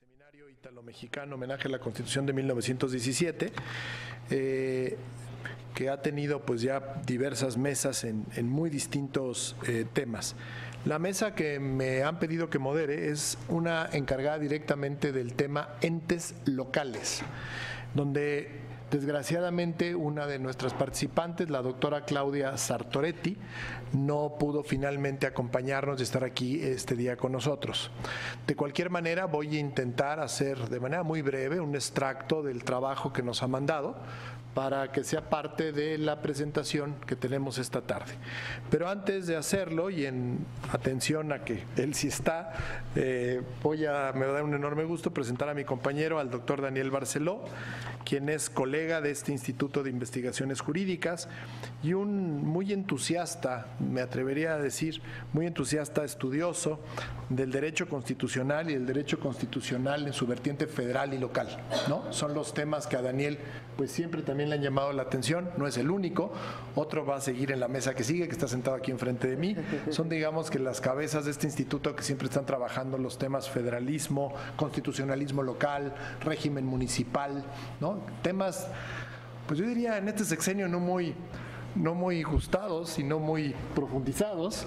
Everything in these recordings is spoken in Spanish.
Seminario Italo-Mexicano, homenaje a la Constitución de 1917, que ha tenido pues ya diversas mesas en muy distintos temas. La mesa que me han pedido que modere es una encargada directamente del tema entes locales, donde desgraciadamente una de nuestras participantes, la doctora Claudia Sartoretti, no pudo finalmente acompañarnos y estar aquí este día con nosotros. De cualquier manera, voy a intentar hacer de manera muy breve un extracto del trabajo que nos ha mandado para que sea parte de la presentación que tenemos esta tarde. Pero antes de hacerlo, y en atención a que él sí está, me va a dar un enorme gusto presentar a mi compañero, al doctor Daniel Barceló, quien es colega de este Instituto de Investigaciones Jurídicas y un muy entusiasta, me atrevería a decir, muy entusiasta estudioso del derecho constitucional y el derecho constitucional en su vertiente federal y local, ¿no? Son los temas que a Daniel pues siempre también le han llamado la atención, no es el único, otro va a seguir en la mesa que sigue, que está sentado aquí enfrente de mí. Son, digamos, que las cabezas de este instituto que siempre están trabajando los temas federalismo, constitucionalismo local, régimen municipal, ¿no? Temas, pues yo diría en este sexenio no muy gustados y no muy profundizados.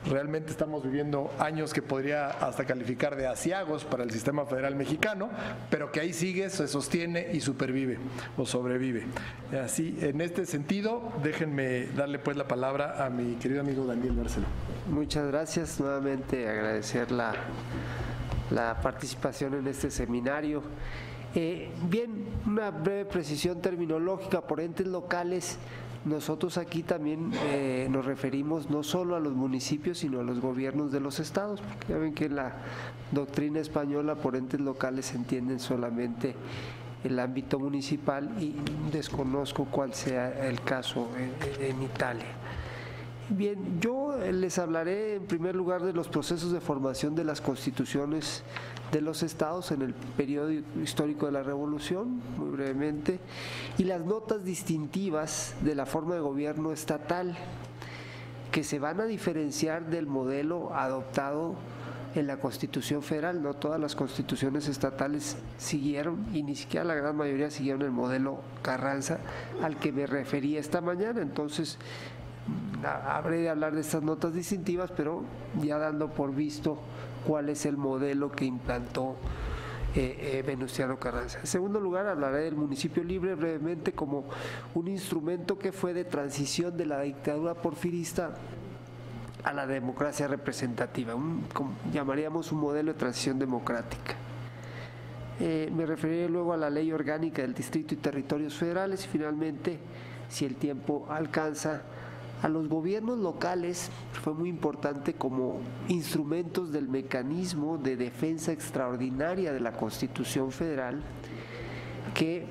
Realmente estamos viviendo años que podría hasta calificar de aciagos para el sistema federal mexicano, pero que ahí sigue, se sostiene y supervive o sobrevive. Así, en este sentido, déjenme darle pues la palabra a mi querido amigo Daniel Barceló. Muchas gracias, nuevamente agradecer la participación en este seminario. Bien, una breve precisión terminológica por entes locales. Nosotros aquí también nos referimos no solo a los municipios, sino a los gobiernos de los estados, porque ya ven que en la doctrina española por entes locales se entienden solamente el ámbito municipal y desconozco cuál sea el caso en Italia. Bien, yo les hablaré en primer lugar de los procesos de formación de las constituciones de los estados en el periodo histórico de la Revolución, muy brevemente, y las notas distintivas de la forma de gobierno estatal, que se van a diferenciar del modelo adoptado en la Constitución Federal. No todas las constituciones estatales siguieron, y ni siquiera la gran mayoría siguieron el modelo Carranza al que me referí esta mañana. Entonces, habré de hablar de estas notas distintivas, pero ya dando por visto cuál es el modelo que implantó Venustiano Carranza. En segundo lugar, hablaré del municipio libre brevemente como un instrumento que fue de transición de la dictadura porfirista a la democracia representativa, llamaríamos un modelo de transición democrática. Me referiré luego a la ley orgánica del Distrito y Territorios Federales y finalmente, si el tiempo alcanza, a los gobiernos locales. Fue muy importante como instrumentos del mecanismo de defensa extraordinaria de la Constitución Federal, que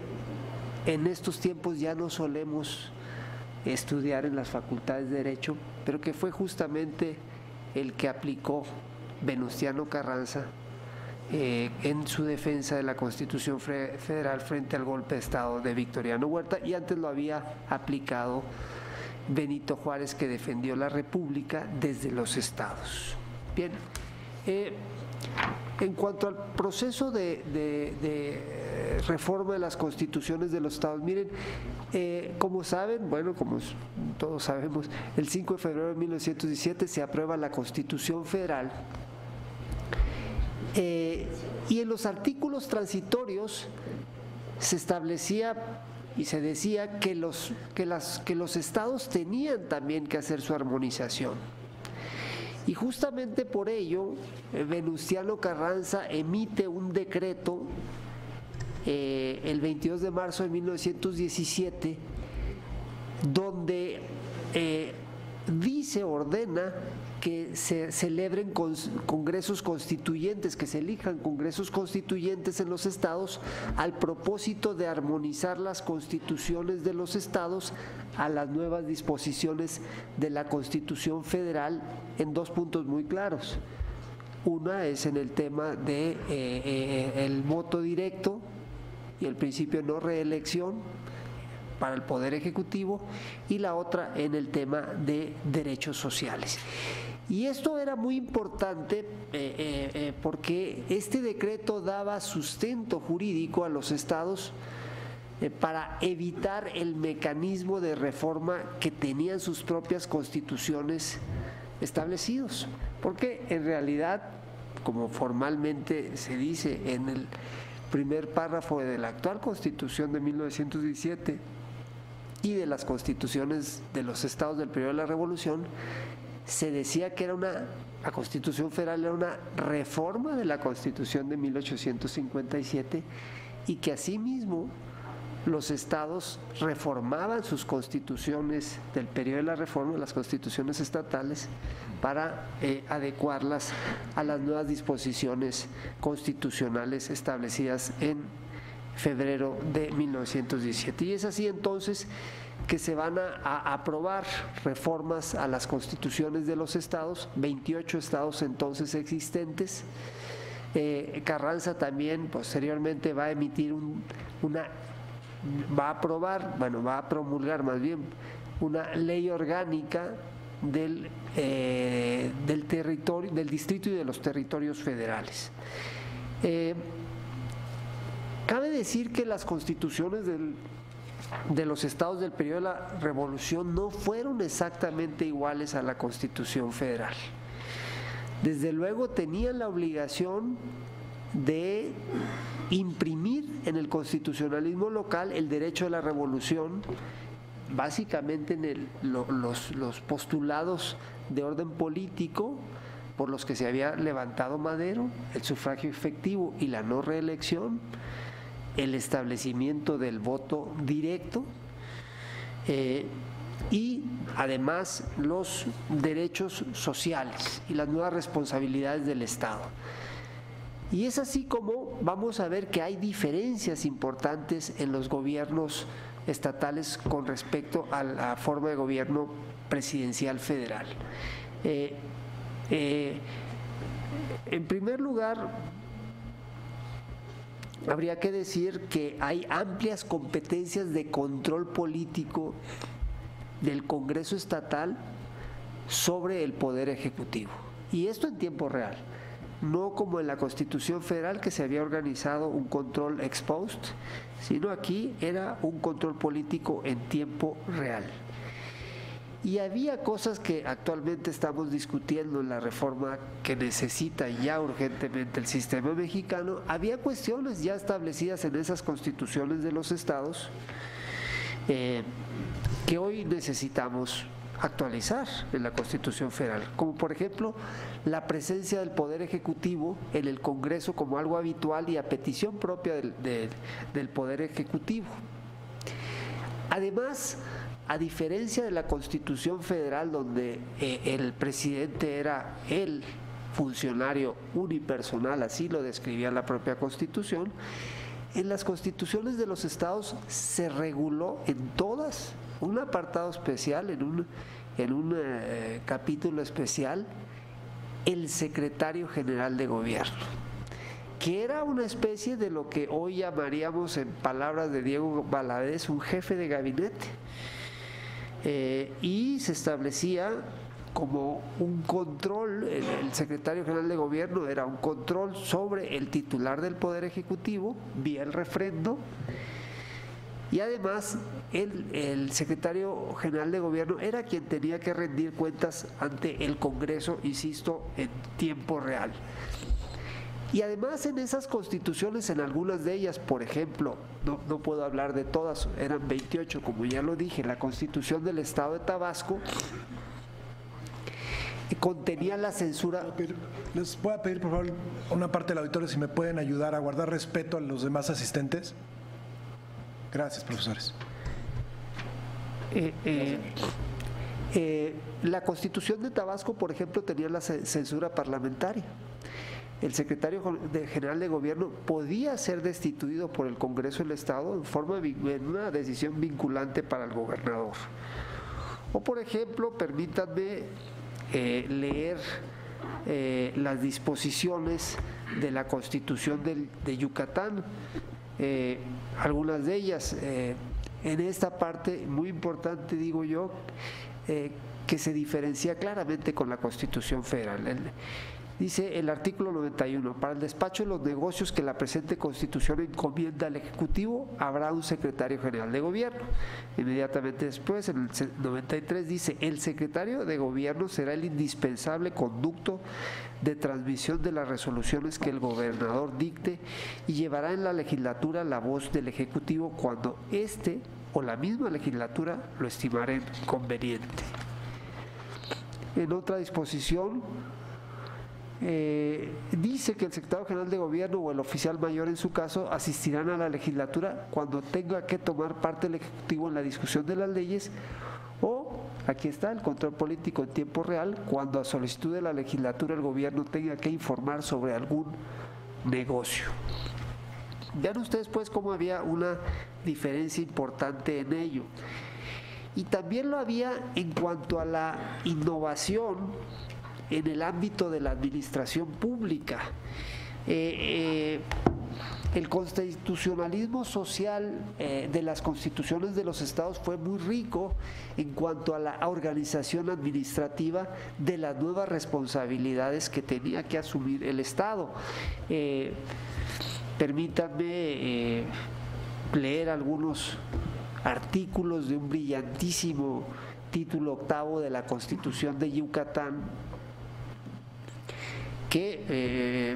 en estos tiempos ya no solemos estudiar en las facultades de Derecho, pero que fue justamente el que aplicó Venustiano Carranza en su defensa de la Constitución Federal frente al golpe de Estado de Victoriano Huerta, y antes lo había aplicado Benito Juárez, que defendió la República desde los estados. Bien, en cuanto al proceso de reforma de las constituciones de los estados, miren, como saben, bueno, como todos sabemos, el 5 de febrero de 1917 se aprueba la Constitución Federal, y en los artículos transitorios se establecía y se decía que los estados tenían también que hacer su armonización. Y justamente por ello, Venustiano Carranza emite un decreto el 22 de marzo de 1917, donde ordena que se celebren congresos constituyentes, que se elijan congresos constituyentes en los estados al propósito de armonizar las constituciones de los estados a las nuevas disposiciones de la Constitución Federal en dos puntos muy claros. Una es en el tema de el voto directo y el principio de no reelección para el Poder Ejecutivo, y la otra en el tema de derechos sociales. Y esto era muy importante porque este decreto daba sustento jurídico a los estados para evitar el mecanismo de reforma que tenían sus propias constituciones establecidos. Porque en realidad, como formalmente se dice en el primer párrafo de la actual Constitución de 1917 y de las constituciones de los estados del periodo de la Revolución, se decía que la Constitución Federal era una reforma de la Constitución de 1857 y que asimismo los estados reformaban sus constituciones del periodo de la Reforma, las constituciones estatales, para adecuarlas a las nuevas disposiciones constitucionales establecidas en febrero de 1917. Y es así entonces que se van a aprobar reformas a las constituciones de los estados, 28 estados entonces existentes. Carranza también posteriormente va a emitir va a promulgar más bien una ley orgánica del territorio, del distrito y de los territorios federales. Cabe decir que las constituciones de los estados del periodo de la Revolución no fueron exactamente iguales a la Constitución Federal. Desde luego tenían la obligación de imprimir en el constitucionalismo local el derecho de la revolución, básicamente en los postulados de orden político por los que se había levantado Madero, el sufragio efectivo y la no reelección, el establecimiento del voto directo y además los derechos sociales y las nuevas responsabilidades del Estado. Y es así como vamos a ver que hay diferencias importantes en los gobiernos estatales con respecto a la forma de gobierno presidencial federal. En primer lugar, habría que decir que hay amplias competencias de control político del Congreso estatal sobre el Poder Ejecutivo. Y esto en tiempo real. No como en la Constitución Federal, que se había organizado un control ex post, sino aquí era un control político en tiempo real. Y había cosas que actualmente estamos discutiendo en la reforma que necesita ya urgentemente el sistema mexicano. Había cuestiones ya establecidas en esas constituciones de los estados que hoy necesitamos actualizar en la Constitución Federal, como por ejemplo la presencia del Poder Ejecutivo en el Congreso como algo habitual y a petición propia del Poder Ejecutivo. Además, a diferencia de la Constitución Federal, donde el presidente era el funcionario unipersonal, así lo describía la propia Constitución, en las constituciones de los estados se reguló en todas un apartado especial, en un capítulo especial, el secretario general de gobierno, que era una especie de lo que hoy llamaríamos, en palabras de Diego Valadez, un jefe de gabinete. Y se establecía como un control, el secretario general de gobierno era un control sobre el titular del Poder Ejecutivo vía el refrendo, y además el secretario general de gobierno era quien tenía que rendir cuentas ante el Congreso, insisto, en tiempo real. Y además en esas constituciones, en algunas de ellas, por ejemplo, no puedo hablar de todas, eran 28, como ya lo dije, la Constitución del Estado de Tabasco contenía la censura. Les voy a pedir, por favor, una parte del auditorio, si me pueden ayudar a guardar respeto a los demás asistentes. Gracias, profesores. La Constitución de Tabasco, por ejemplo, tenía la censura parlamentaria. El secretario general de gobierno podía ser destituido por el Congreso del Estado en una decisión vinculante para el gobernador. O, por ejemplo, permítanme leer las disposiciones de la Constitución de Yucatán, algunas de ellas. En esta parte, muy importante, digo yo, que se diferencia claramente con la Constitución Federal. Dice el artículo 91, para el despacho de los negocios que la presente Constitución encomienda al Ejecutivo, habrá un secretario general de gobierno. Inmediatamente después, en el 93, dice, el secretario de gobierno será el indispensable conducto de transmisión de las resoluciones que el gobernador dicte y llevará en la legislatura la voz del Ejecutivo cuando éste o la misma legislatura lo estimaren conveniente. En otra disposición, dice que el secretario general de gobierno o el oficial mayor en su caso asistirán a la legislatura cuando tenga que tomar parte el Ejecutivo en la discusión de las leyes o, aquí está, el control político en tiempo real, cuando a solicitud de la legislatura el gobierno tenga que informar sobre algún negocio. Vean ustedes pues cómo había una diferencia importante en ello. Y también lo había en cuanto a la innovación en el ámbito de la administración pública. El constitucionalismo social de las constituciones de los estados fue muy rico en cuanto a la organización administrativa de las nuevas responsabilidades que tenía que asumir el Estado. Permítanme leer algunos artículos de un brillantísimo título octavo de la Constitución de Yucatán que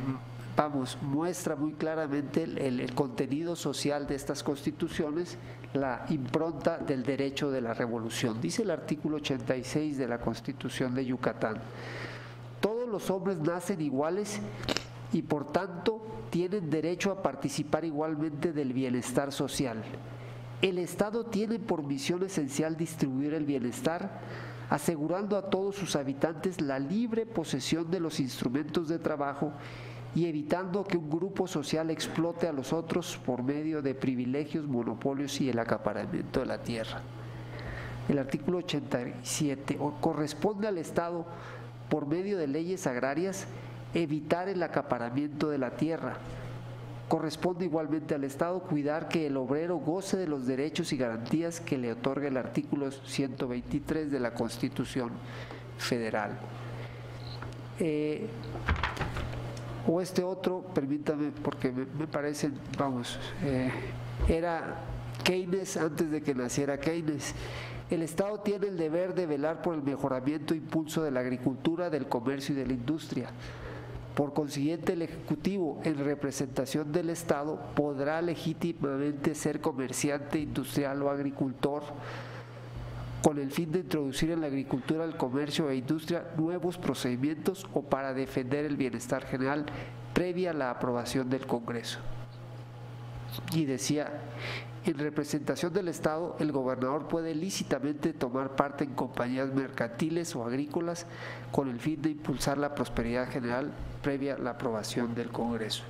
muestra muy claramente el contenido social de estas constituciones, la impronta del derecho de la revolución. Dice el artículo 86 de la Constitución de Yucatán: todos los hombres nacen iguales y por tanto tienen derecho a participar igualmente del bienestar social. El Estado tiene por misión esencial distribuir el bienestar, asegurando a todos sus habitantes la libre posesión de los instrumentos de trabajo y evitando que un grupo social explote a los otros por medio de privilegios, monopolios y el acaparamiento de la tierra. El artículo 87, corresponde al Estado, por medio de leyes agrarias, evitar el acaparamiento de la tierra. Corresponde igualmente al Estado cuidar que el obrero goce de los derechos y garantías que le otorga el artículo 123 de la Constitución Federal. O este otro, permítame, porque me parece, era Keynes antes de que naciera Keynes. El Estado tiene el deber de velar por el mejoramiento e impulso de la agricultura, del comercio y de la industria. Por consiguiente, el Ejecutivo, en representación del Estado, podrá legítimamente ser comerciante, industrial o agricultor, con el fin de introducir en la agricultura, el comercio e industria nuevos procedimientos o para defender el bienestar general previa a la aprobación del Congreso. Y decía, en representación del Estado, el gobernador puede lícitamente tomar parte en compañías mercantiles o agrícolas con el fin de impulsar la prosperidad general previa a la aprobación del Congreso.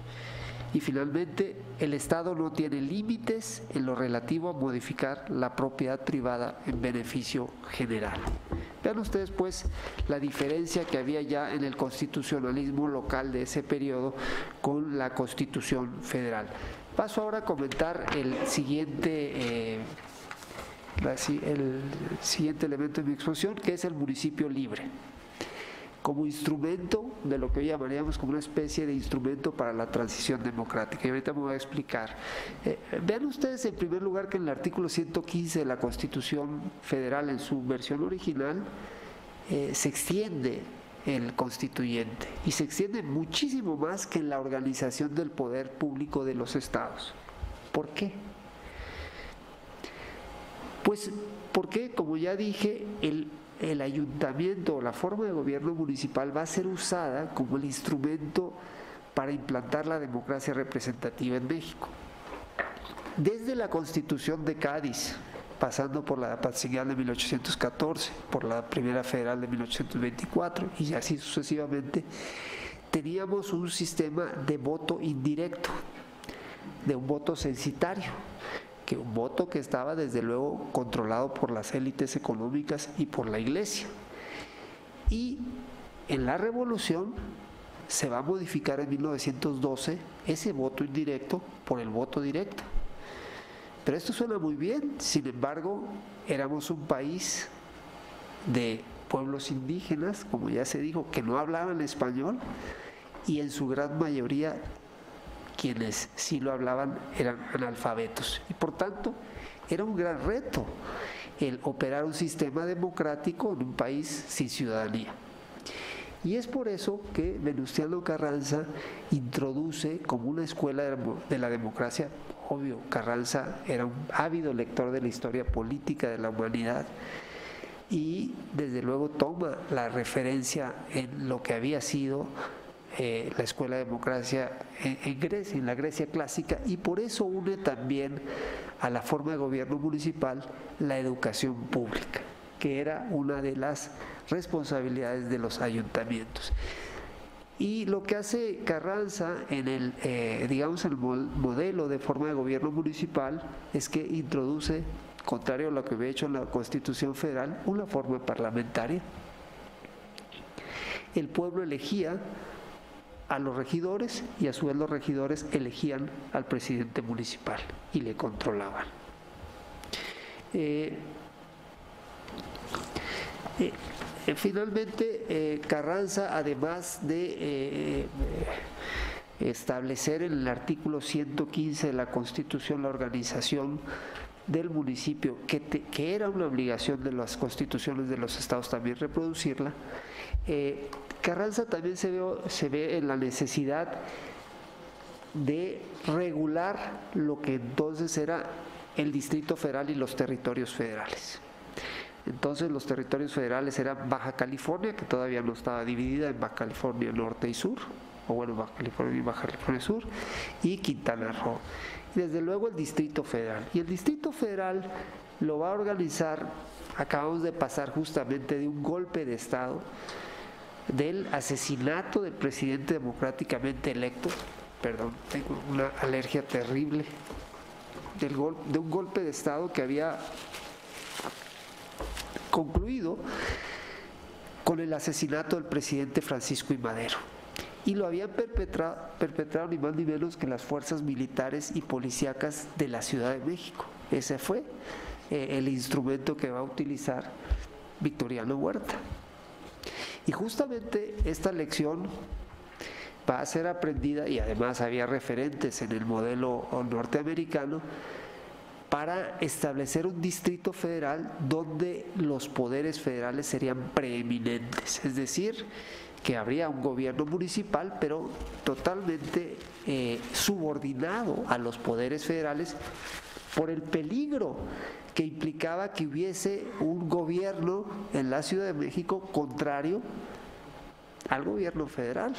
Y finalmente, el Estado no tiene límites en lo relativo a modificar la propiedad privada en beneficio general. Vean ustedes pues la diferencia que había ya en el constitucionalismo local de ese periodo con la Constitución Federal. Paso ahora a comentar el siguiente elemento de mi exposición, que es el municipio libre, como instrumento de lo que hoy llamaríamos como una especie de instrumento para la transición democrática. Y ahorita me voy a explicar. Vean ustedes en primer lugar que en el artículo 115 de la Constitución Federal, en su versión original, se extiende el constituyente y se extiende muchísimo más que en la organización del poder público de los estados. ¿Por qué? Pues porque, como ya dije, el ayuntamiento o la forma de gobierno municipal va a ser usada como el instrumento para implantar la democracia representativa en México. Desde la Constitución de Cádiz, pasando por la parcial de 1814, por la primera federal de 1824 y así sucesivamente, teníamos un sistema de voto indirecto, de un voto censitario, que un voto que estaba desde luego controlado por las élites económicas y por la Iglesia. Y en la Revolución se va a modificar en 1912 ese voto indirecto por el voto directo. Pero esto suena muy bien, sin embargo, éramos un país de pueblos indígenas, como ya se dijo, que no hablaban español, y en su gran mayoría quienes sí lo hablaban eran analfabetos. Y por tanto, era un gran reto el operar un sistema democrático en un país sin ciudadanía. Y es por eso que Venustiano Carranza introduce como una escuela de la democracia. Obvio, Carranza era un ávido lector de la historia política de la humanidad y desde luego toma la referencia en lo que había sido la escuela de democracia en Grecia, en la Grecia clásica, y por eso une también a la forma de gobierno municipal la educación pública, que era una de las responsabilidades de los ayuntamientos. Y lo que hace Carranza en el, digamos, el modelo de forma de gobierno municipal es que introduce, contrario a lo que había hecho en la Constitución Federal, una forma parlamentaria. El pueblo elegía a los regidores y a su vez los regidores elegían al presidente municipal y le controlaban. Finalmente, Carranza, además de establecer en el artículo 115 de la Constitución la organización del municipio, que era una obligación de las constituciones de los estados también reproducirla, Carranza también se ve en la necesidad de regular lo que entonces era el Distrito Federal y los territorios federales. Entonces los territorios federales eran Baja California, que todavía no estaba dividida en Baja California Norte y Sur, o bueno, Baja California y Baja California Sur, y Quintana Roo. Y desde luego el Distrito Federal. Y el Distrito Federal lo va a organizar, acabamos de pasar justamente de un golpe de Estado, del asesinato del presidente democráticamente electo, perdón, tengo una alergia terrible, de un golpe de Estado que había concluido con el asesinato del presidente Francisco I. Madero. Y lo habían perpetrado ni más ni menos que las fuerzas militares y policíacas de la Ciudad de México. Ese fue el instrumento que va a utilizar Victoriano Huerta. Y justamente esta lección va a ser aprendida, y además había referentes en el modelo norteamericano, para establecer un distrito federal donde los poderes federales serían preeminentes, es decir, que habría un gobierno municipal, pero totalmente subordinado a los poderes federales por el peligro que implicaba que hubiese un gobierno en la Ciudad de México contrario al gobierno federal.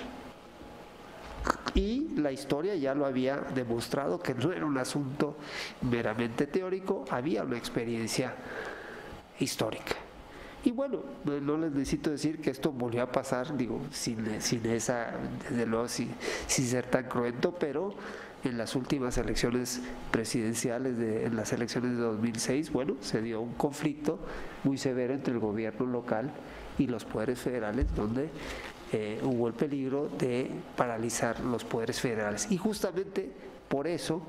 Y la historia ya lo había demostrado, que no era un asunto meramente teórico, había una experiencia histórica. Y bueno, no les necesito decir que esto volvió a pasar, digo, sin esa, desde luego, sin ser tan cruento, pero en las últimas elecciones presidenciales, en las elecciones de 2006, bueno, se dio un conflicto muy severo entre el gobierno local y los poderes federales, donde hubo el peligro de paralizar los poderes federales. Y justamente por eso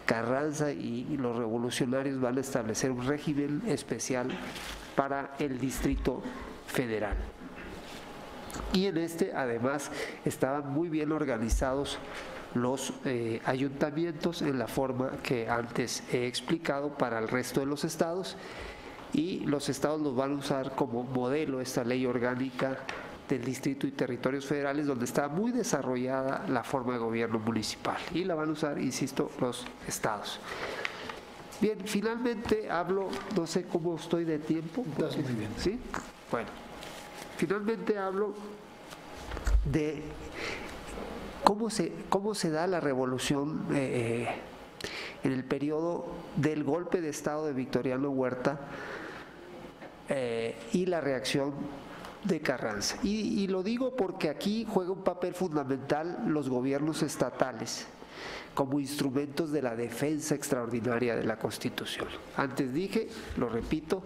Carranza y los revolucionarios van a establecer un régimen especial para el Distrito Federal. Y en este, además, estaban muy bien organizados los ayuntamientos en la forma que antes he explicado para el resto de los estados, y los estados los van a usar como modelo esta ley orgánica del Distrito y Territorios Federales, donde está muy desarrollada la forma de gobierno municipal, y la van a usar, insisto, los estados. Bien, finalmente hablo, no sé cómo estoy de tiempo. Estás muy bien. ¿Sí? Bueno, finalmente hablo de cómo se da la revolución en el periodo del golpe de Estado de Victoriano Huerta y la reacción de Carranza. Y lo digo porque aquí juega un papel fundamental los gobiernos estatales como instrumentos de la defensa extraordinaria de la Constitución. Antes dije, lo repito,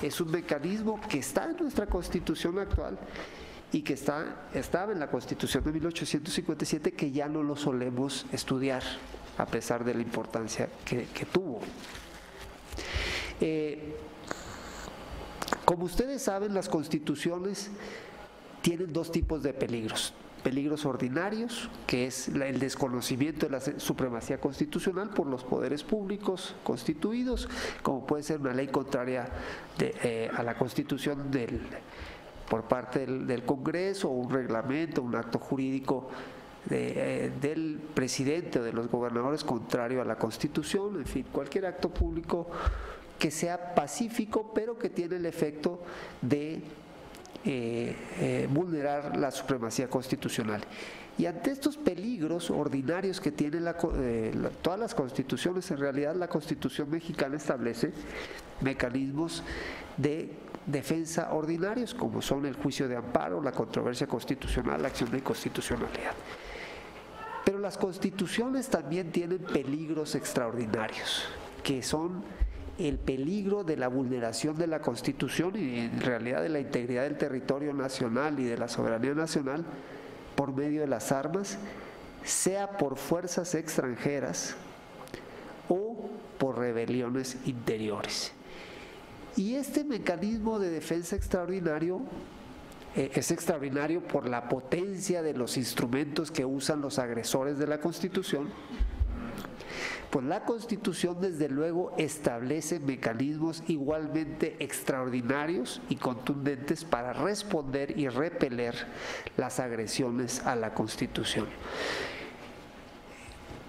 es un mecanismo que está en nuestra Constitución actual y que estaba en la Constitución de 1857, que ya no lo solemos estudiar, a pesar de la importancia que tuvo. Como ustedes saben, las constituciones tienen dos tipos de peligros. Peligros ordinarios, que es el desconocimiento de la supremacía constitucional por los poderes públicos constituidos, como puede ser una ley contraria a la Constitución por parte del Congreso, o un reglamento, un acto jurídico del presidente o de los gobernadores contrario a la Constitución, en fin, cualquier acto público que sea pacífico, pero que tiene el efecto de vulnerar la supremacía constitucional. Y ante estos peligros ordinarios que tienen todas las constituciones, en realidad la Constitución mexicana establece mecanismos de defensa ordinarios, como son el juicio de amparo, la controversia constitucional, la acción de inconstitucionalidad. Pero las constituciones también tienen peligros extraordinarios, que son el peligro de la vulneración de la Constitución y en realidad de la integridad del territorio nacional y de la soberanía nacional por medio de las armas, sea por fuerzas extranjeras o por rebeliones interiores. Y este mecanismo de defensa extraordinario es extraordinario por la potencia de los instrumentos que usan los agresores de la Constitución. Pues la Constitución desde luego establece mecanismos igualmente extraordinarios y contundentes para responder y repeler las agresiones a la Constitución.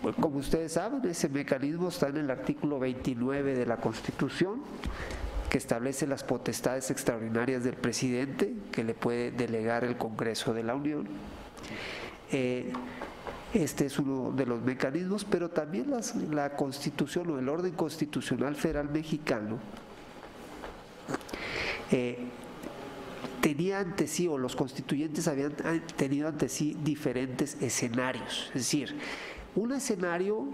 Pues como ustedes saben, ese mecanismo está en el artículo 29 de la Constitución, que establece las potestades extraordinarias del presidente que le puede delegar el Congreso de la Unión. Este es uno de los mecanismos, pero también la Constitución o el orden constitucional federal mexicano tenía ante sí, o los constituyentes habían tenido ante sí diferentes escenarios. Es decir, un escenario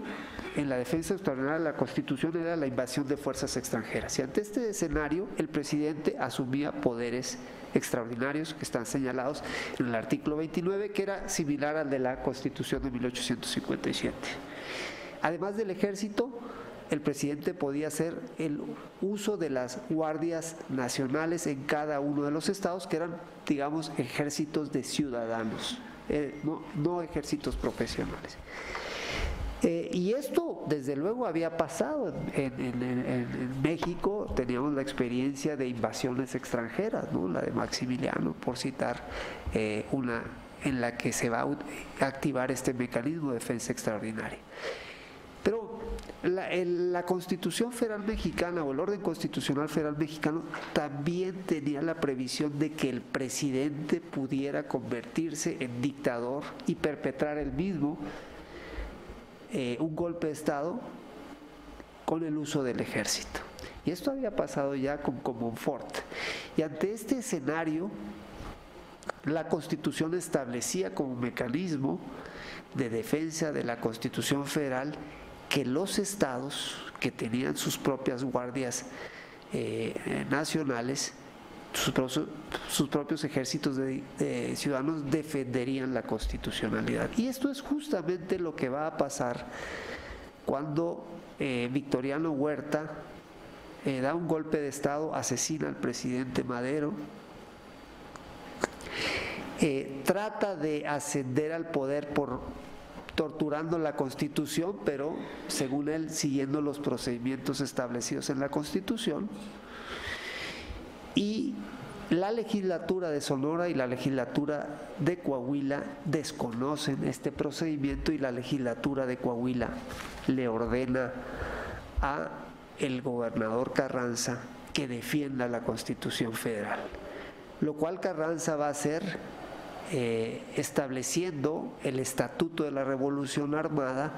en la defensa extraordinaria de la Constitución era la invasión de fuerzas extranjeras. Y ante este escenario, el presidente asumía poderes extraordinarios que están señalados en el artículo 29, que era similar al de la Constitución de 1857. Además del ejército, el presidente podía hacer el uso de las guardias nacionales en cada uno de los estados, que eran, digamos, ejércitos de ciudadanos, no ejércitos profesionales. Y esto, desde luego, había pasado en México. Teníamos la experiencia de invasiones extranjeras, ¿no? La de Maximiliano, por citar una en la que se va a activar este mecanismo de defensa extraordinaria. Pero la Constitución Federal Mexicana o el orden constitucional federal mexicano también tenía la previsión de que el presidente pudiera convertirse en dictador y perpetrar el mismo un golpe de Estado con el uso del ejército. Y esto había pasado ya con Comonfort. Y ante este escenario, la Constitución establecía como mecanismo de defensa de la Constitución Federal que los estados que tenían sus propias guardias nacionales, sus propios ejércitos de ciudadanos defenderían la constitucionalidad. Y esto es justamente lo que va a pasar cuando Victoriano Huerta da un golpe de Estado, asesina al presidente Madero, trata de ascender al poder torturando la Constitución, pero según él siguiendo los procedimientos establecidos en la Constitución. Y la legislatura de Sonora y la legislatura de Coahuila desconocen este procedimiento y la legislatura de Coahuila le ordena a el gobernador Carranza que defienda la Constitución Federal, lo cual Carranza va a hacer estableciendo el Estatuto de la Revolución Armada,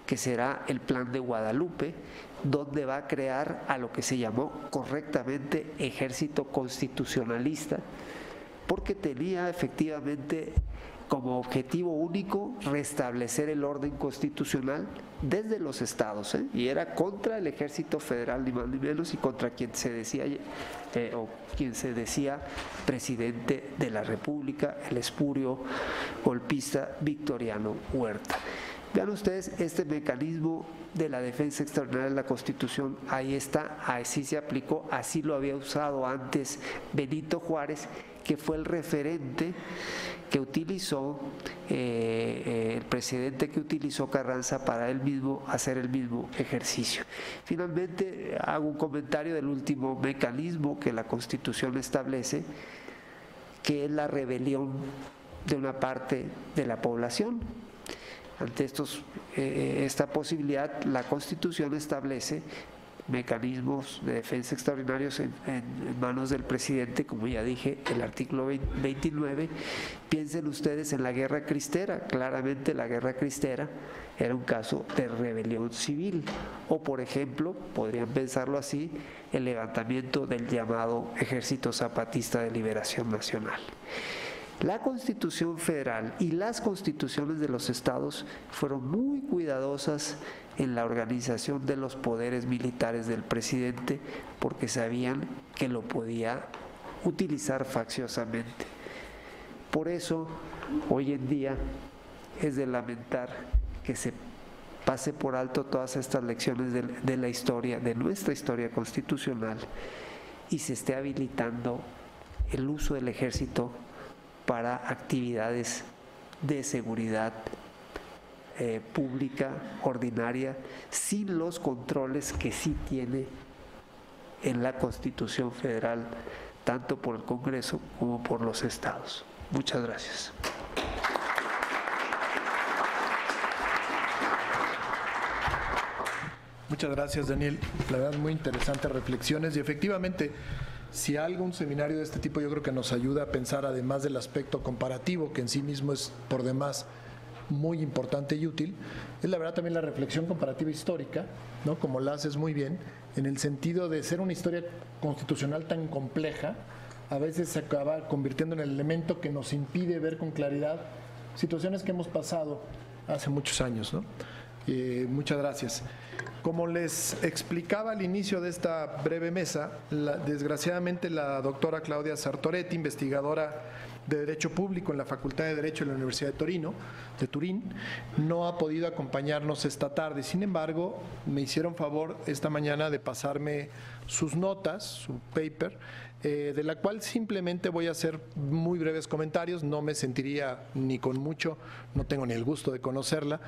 que será el Plan de Guadalupe, donde va a crear a lo que se llamó correctamente Ejército Constitucionalista, porque tenía efectivamente como objetivo único restablecer el orden constitucional desde los estados, y era contra el Ejército Federal, ni más ni menos, y contra quien se decía presidente de la República, el espurio golpista Victoriano Huerta. Vean ustedes este mecanismo de la defensa extraordinaria de la Constitución, ahí está, así se aplicó, así lo había usado antes Benito Juárez, que fue el referente que utilizó el presidente que utilizó Carranza para él mismo hacer el mismo ejercicio. Finalmente hago un comentario del último mecanismo que la Constitución establece, que es la rebelión de una parte de la población. Ante esta posibilidad, la Constitución establece mecanismos de defensa extraordinarios en manos del presidente, como ya dije, el artículo 29. Piensen ustedes en la Guerra Cristera. Claramente la Guerra Cristera era un caso de rebelión civil, o por ejemplo, podrían pensarlo así, el levantamiento del llamado Ejército Zapatista de Liberación Nacional. La Constitución Federal y las constituciones de los estados fueron muy cuidadosas en la organización de los poderes militares del presidente, porque sabían que lo podía utilizar facciosamente. Por eso, hoy en día es de lamentar que se pase por alto todas estas lecciones de la historia, de nuestra historia constitucional, y se esté habilitando el uso del ejército para actividades de seguridad pública ordinaria, sin los controles que sí tiene en la Constitución Federal, tanto por el Congreso como por los estados. Muchas gracias. Muchas gracias, Daniel. La verdad, muy interesantes reflexiones, y efectivamente, si algún seminario de este tipo yo creo que nos ayuda a pensar, además del aspecto comparativo, que en sí mismo es por demás muy importante y útil, es la verdad también la reflexión comparativa histórica, ¿no? Como la haces muy bien, en el sentido de ser una historia constitucional tan compleja, a veces se acaba convirtiendo en el elemento que nos impide ver con claridad situaciones que hemos pasado hace muchos años, ¿no? Muchas gracias. Como les explicaba al inicio de esta breve mesa, desgraciadamente la doctora Claudia Sartoretti, investigadora de Derecho Público en la Facultad de Derecho de la Universidad de Turín, no ha podido acompañarnos esta tarde. Sin embargo, me hicieron favor esta mañana de pasarme sus notas, su paper, de la cual simplemente voy a hacer muy breves comentarios. No me sentiría ni con mucho, no tengo ni el gusto de conocerla,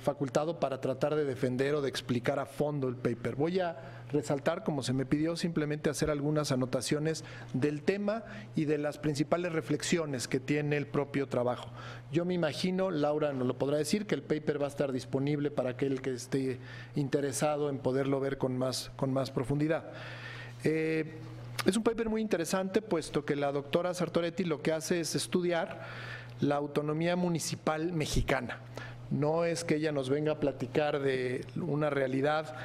facultado para tratar de defender o de explicar a fondo el paper. Voy a resaltar, como se me pidió, simplemente hacer algunas anotaciones del tema y de las principales reflexiones que tiene el propio trabajo. Yo me imagino, Laura nos lo podrá decir, que el paper va a estar disponible para aquel que esté interesado en poderlo ver con más profundidad. Es un paper muy interesante, puesto que la doctora Sartoretti lo que hace es estudiar la autonomía municipal mexicana. No es que ella nos venga a platicar de una realidad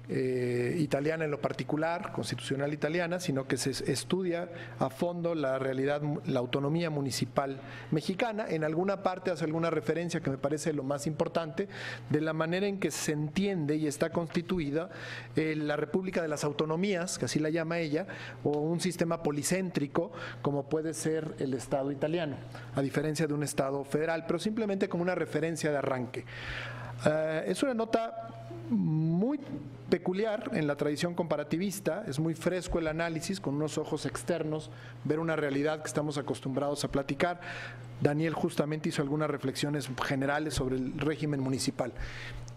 italiana en lo particular, constitucional italiana, sino que se estudia a fondo la realidad, la autonomía municipal mexicana. En alguna parte hace alguna referencia que me parece lo más importante, de la manera en que se entiende y está constituida la República de las Autonomías, que así la llama ella, o un sistema policéntrico como puede ser el Estado italiano, a diferencia de un Estado federal, pero simplemente como una referencia de arranque. Es una nota muy peculiar en la tradición comparativista, es muy fresco el análisis, con unos ojos externos, ver una realidad que estamos acostumbrados a platicar. Daniel justamente hizo algunas reflexiones generales sobre el régimen municipal.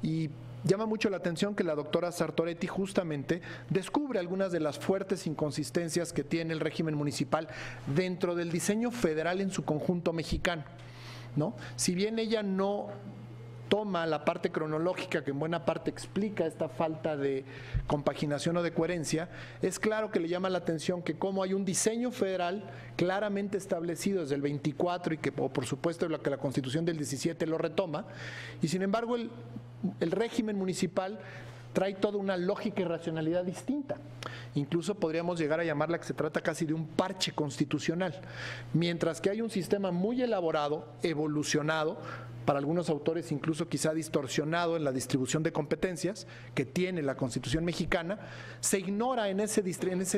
Y llama mucho la atención que la doctora Sartoretti justamente descubre algunas de las fuertes inconsistencias que tiene el régimen municipal dentro del diseño federal en su conjunto mexicano, ¿no? Si bien ella no toma la parte cronológica que en buena parte explica esta falta de compaginación o de coherencia, es claro que le llama la atención que como hay un diseño federal claramente establecido desde el 24 y que por supuesto que la Constitución del 17 lo retoma, y sin embargo el régimen municipal trae toda una lógica y racionalidad distinta. Incluso podríamos llegar a llamarla que se trata casi de un parche constitucional, mientras que hay un sistema muy elaborado, evolucionado, para algunos autores incluso quizá distorsionado en la distribución de competencias que tiene la Constitución mexicana. Se ignora en ese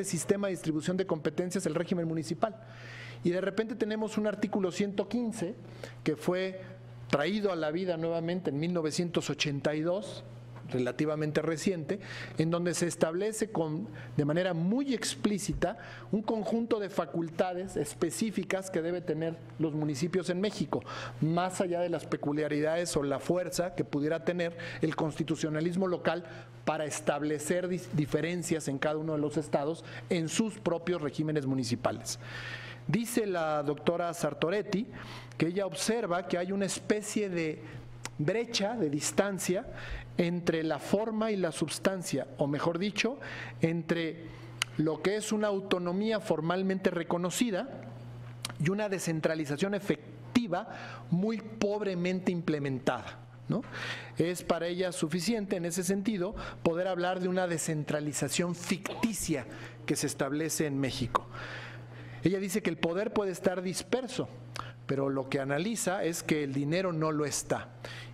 sistema de distribución de competencias el régimen municipal. Y de repente tenemos un artículo 115 que fue traído a la vida nuevamente en 1982, relativamente reciente, en donde se establece de manera muy explícita un conjunto de facultades específicas que debe tener los municipios en México, más allá de las peculiaridades o la fuerza que pudiera tener el constitucionalismo local para establecer diferencias en cada uno de los estados en sus propios regímenes municipales. Dice la doctora Sartoretti que ella observa que hay una especie de brecha, de distancia entre la forma y la substancia, o mejor dicho, entre lo que es una autonomía formalmente reconocida y una descentralización efectiva muy pobremente implementada, ¿no? Es para ella suficiente en ese sentido poder hablar de una descentralización ficticia que se establece en México. Ella dice que el poder puede estar disperso, pero lo que analiza es que el dinero no lo está.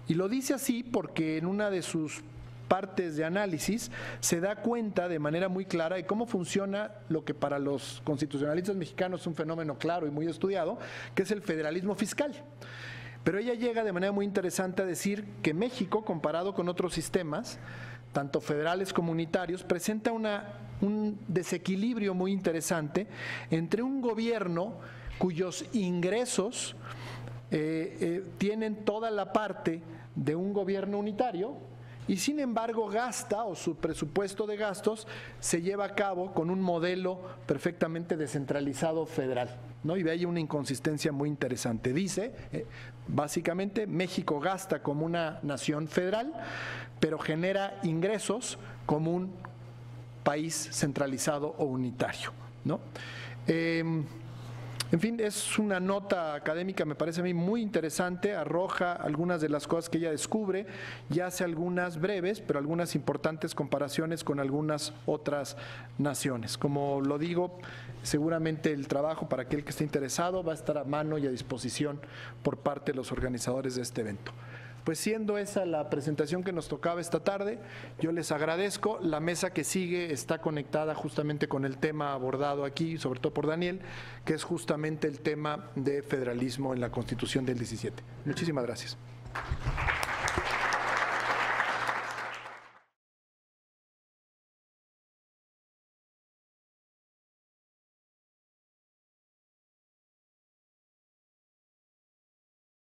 Y lo dice así porque en una de sus partes de análisis se da cuenta de manera muy clara de cómo funciona lo que para los constitucionalistas mexicanos es un fenómeno claro y muy estudiado, que es el federalismo fiscal. Pero ella llega de manera muy interesante a decir que México, comparado con otros sistemas, tanto federales como unitarios, presenta un desequilibrio muy interesante entre un gobierno cuyos ingresos tienen toda la parte de un gobierno unitario y sin embargo gasta, o su presupuesto de gastos se lleva a cabo con un modelo perfectamente descentralizado federal, ¿no? Y ve ahí una inconsistencia muy interesante. Dice, básicamente, México gasta como una nación federal, pero genera ingresos como un país centralizado o unitario, ¿no? En fin, es una nota académica, me parece a mí muy interesante, arroja algunas de las cosas que ella descubre y hace algunas breves, pero algunas importantes comparaciones con algunas otras naciones. Como lo digo, seguramente el trabajo para aquel que esté interesado va a estar a mano y a disposición por parte de los organizadores de este evento. Pues siendo esa la presentación que nos tocaba esta tarde, yo les agradezco. La mesa que sigue está conectada justamente con el tema abordado aquí, sobre todo por Daniel, que es justamente el tema de federalismo en la Constitución del 17. Muchísimas gracias.